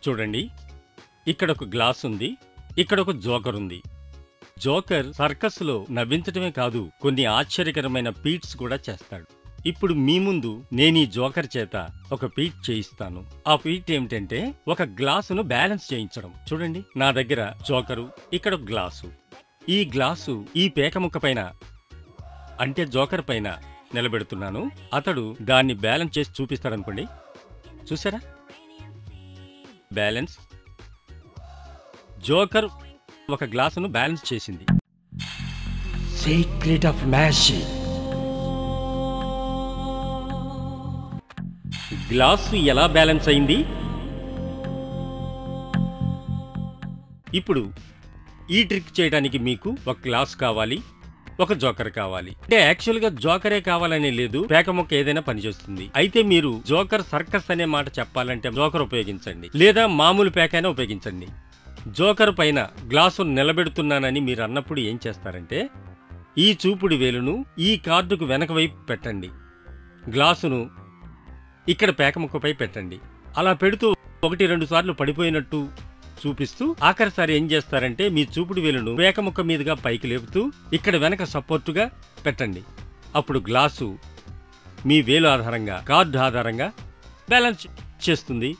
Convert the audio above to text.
చూడండి, ఇక్కడ ఒక గ్లాస్ ఉంది, ఇక్కడ ఒక జోకర్ ఉంది. జోకర్ సర్కస్లో నవ్వించటమే కాదు, కొన్ని ఆశ్చర్యకరమైన ఫీట్స్ కూడా చేస్తాడు. ఇప్పుడు మీ ముందు నేను ఈ జోకర్ చేత ఒక ఫీట్ చేయిస్తాను. ఆ ఫీట్ ఏమిటంటే ఒక గ్లాసును బ్యాలెన్స్ చేయించడం. చూడండి, నా దగ్గర జోకరు, ఇక్కడ ఒక గ్లాసు. ఈ గ్లాసు ఈ పేకముక్క పైన, అంటే జోకర్ పైన నిలబెడుతున్నాను. అతడు దాన్ని బ్యాలెన్స్ చేసి చూపిస్తాడనుకోండి. చూసారా? బ్యాలెన్స్. జోకర్ ఒక గ్లాసును బ్యాలెన్స్ చేసింది. Secret of magic. గ్లాసు ఎలా బ్యాలెన్స్ అయింది? ఇప్పుడు ఈ ట్రిక్ చేయడానికి మీకు ఒక గ్లాస్ కావాలి, ఒక జోకర్ కావాలి. అంటే యాక్చువల్గా జోకరే కావాలనే లేదు, పేక ముక్క ఏదైనా పనిచేస్తుంది. అయితే మీరు జోకర్ సర్కస్ అనే మాట చెప్పాలంటే జోకర్ ఉపయోగించండి, లేదా మామూలు పేక అయినా ఉపయోగించండి. జోకర్ పైన గ్లాసు నిలబెడుతున్నానని మీరు అన్నప్పుడు ఏం చేస్తారంటే, ఈ చూపుడు వేలును ఈ కార్డుకు వెనక వైపు పెట్టండి, గ్లాసును ఇక్కడ పేక ముక్కపై పెట్టండి. అలా పెడుతూ 1-2 సార్లు పడిపోయినట్టు చూపిస్తూ ఆఖరిసారి ఏం చేస్తారంటే మీ చూపుడు వేలును పేక ముక్క మీదుగా పైకి లేపుతూ ఇక్కడ వెనక సపోర్టుగా పెట్టండి. అప్పుడు గ్లాసు మీ వేలు ఆధారంగా, కార్డు ఆధారంగా బ్యాలెన్స్ చేస్తుంది.